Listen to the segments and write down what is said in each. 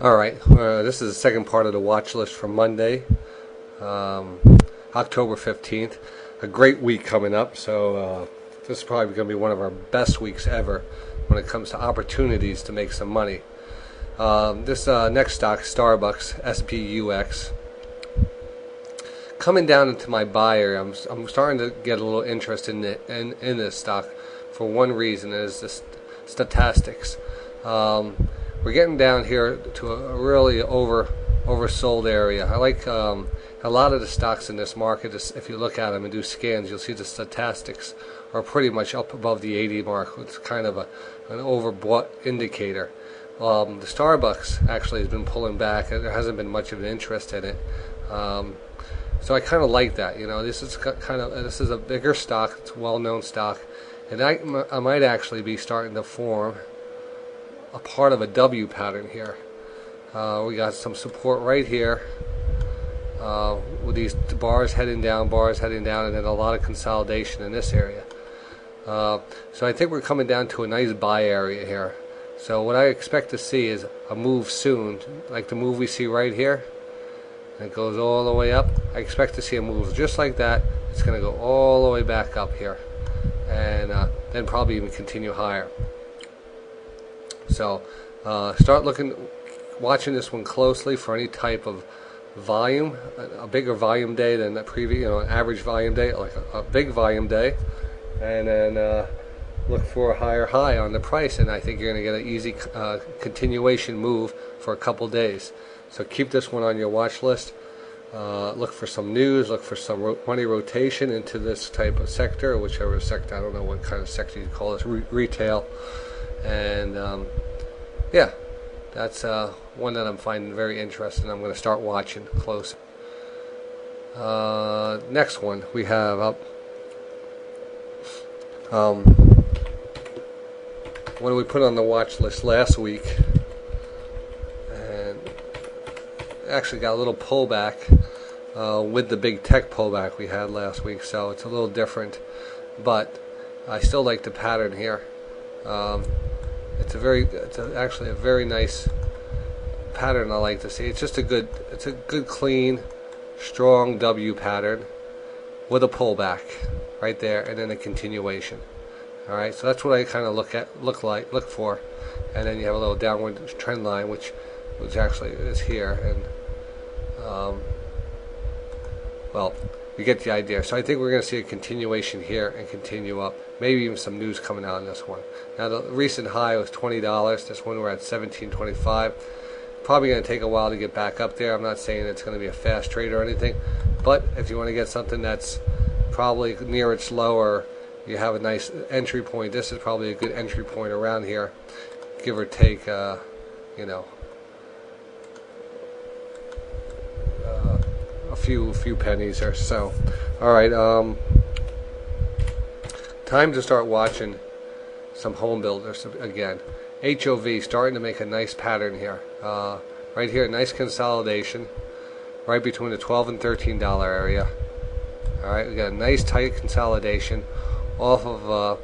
Alright, this is the second part of the watch list for Monday, October 15th. A great week coming up, so this is probably going to be one of our best weeks ever when it comes to opportunities to make some money. This next stock, Starbucks, SBUX, coming down into my buyer. I'm starting to get a little interest in this stock for one reason, is the statistics. We're getting down here to a really oversold area. I like a lot of the stocks in this market. If you look at them and do scans, you'll see the statistics are pretty much up above the 80 mark. It's kind of an overbought indicator. The Starbucks actually has been pulling back. There hasn't been much of an interest in it. So I kind of like that. You know, this is a bigger stock. It's a well-known stock, and I might actually be starting to form a part of a W pattern here. We got some support right here with these bars heading down, and then a lot of consolidation in this area. So I think we're coming down to a nice buy area here. So what I expect to see is a move soon, like the move we see right here. And it goes all the way up. I expect to see a move just like that. It's going to go all the way back up here, and then probably even continue higher. So start watching this one closely for any type of volume, a bigger volume day than the previous, an average volume day, like a big volume day, and then look for a higher high on the price, and I think you're going to get an easy continuation move for a couple days. So keep this one on your watch list. Look for some news, look for some money rotation into this type of sector, whichever sector, I don't know what kind of sector you call this, retail. And yeah, that's one that I'm finding very interesting. I'm going to start watching close. Next one we have up. What we put on the watch list last week, and actually got a little pullback with the big tech pullback we had last week, so it's a little different, but I still like the pattern here. It's actually a very nice pattern I like to see. It's a good clean, strong W pattern with a pullback right there, and then a continuation. All right, so that's what I kind of look for, and then you have a little downward trend line, which actually is here, and well, you get the idea. So I think we're going to see a continuation here and continue up. Maybe even some news coming out on this one. Now the recent high was $20. This one we're at $17.25. Probably going to take a while to get back up there. I'm not saying it's going to be a fast trade or anything, but if you want to get something that's probably near its low, or you have a nice entry point, this is probably a good entry point around here, give or take, a few pennies or so. All right, time to start watching some home builders again. HOV starting to make a nice pattern here. Right here, nice consolidation right between the $12 and $13 area. All right, we got a nice tight consolidation off of,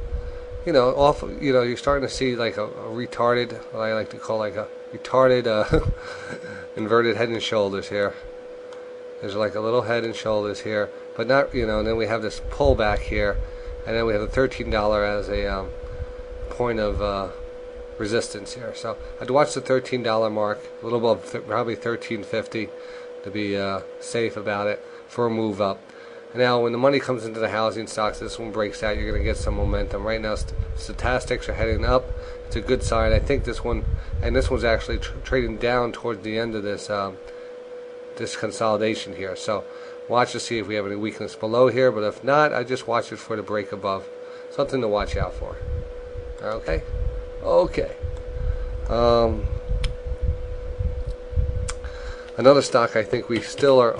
you're starting to see like a retarded, what I like to call like a retarded inverted head and shoulders here. There's like a little head and shoulders here, but not, and then we have this pullback here, and then we have the $13 as a point of resistance here. So I'd watch the $13 mark, a little above, probably $13.50 to be safe about it for a move up. And now when the money comes into the housing stocks, this one breaks out, you're going to get some momentum. Right now statistics are heading up. It's a good sign. I think this one, and this one's actually trading down towards the end of this this consolidation here. So watch to see if we have any weakness below here, but if not, I just watch it for the break above. Something to watch out for. Okay. Another stock I think we still are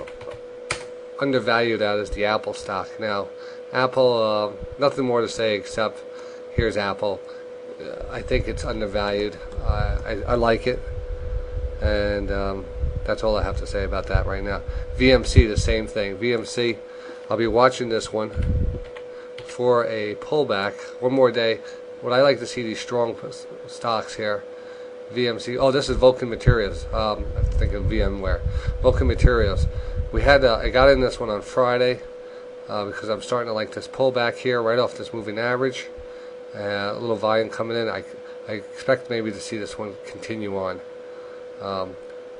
undervalued at is the Apple stock. Now, Apple, nothing more to say except here's Apple. I think it's undervalued. I like it, and that's all I have to say about that right now. VMC, the same thing. VMC, I'll be watching this one for a pullback. One more day. What I like to see these strong stocks here VMC. Oh, this is Vulcan Materials. I think of VMware. Vulcan Materials. We had I got in this one on Friday because I'm starting to like this pullback here right off this moving average. A little volume coming in. I expect maybe to see this one continue on.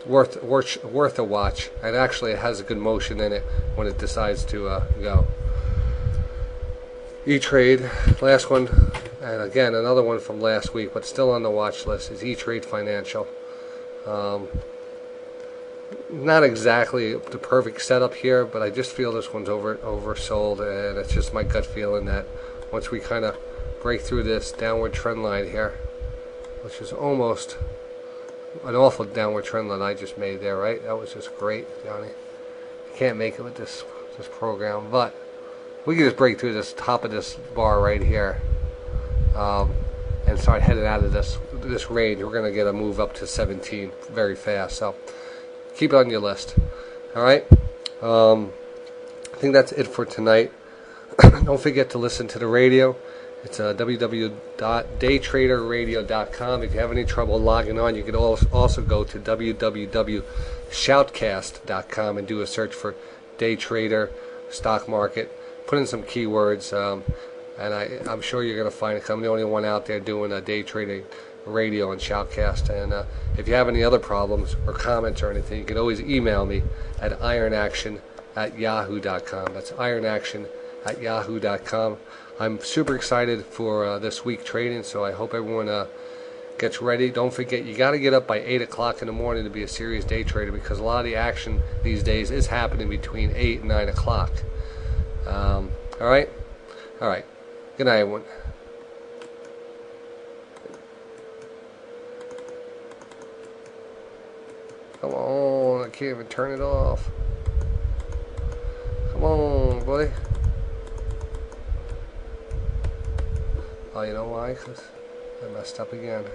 Worth a watch, and actually it has a good motion in it when it decides to go. E-Trade, last one, and again another one from last week, but still on the watch list, is E-Trade Financial. Not exactly the perfect setup here, but I just feel this one's oversold, and it's just my gut feeling that once we kind of break through this downward trend line here, which is almost an awful downward trend line I just made there, right? That was just great, Johnny. I can't make it with this program, but we can just break through this top of this bar right here and start heading out of this range. We're going to get a move up to 17 very fast, so keep it on your list. All right, I think that's it for tonight. Don't forget to listen to the radio. It's www.daytraderradio.com. If you have any trouble logging on, you can also go to www.shoutcast.com and do a search for day trader, stock market. Put in some keywords, and I'm sure you're going to find it. I'm the only one out there doing a day trading radio on Shoutcast. And if you have any other problems or comments or anything, you can always email me at ironaction@yahoo.com. That's ironaction@yahoo.com. I'm super excited for this week trading, so I hope everyone gets ready. Don't forget, you got to get up by 8 o'clock in the morning to be a serious day trader, because a lot of the action these days is happening between 8 and 9 o'clock. All right? All right. Good night, everyone. Come on, I can't even turn it off. Come on, buddy. Oh, you know why? Because I messed up again.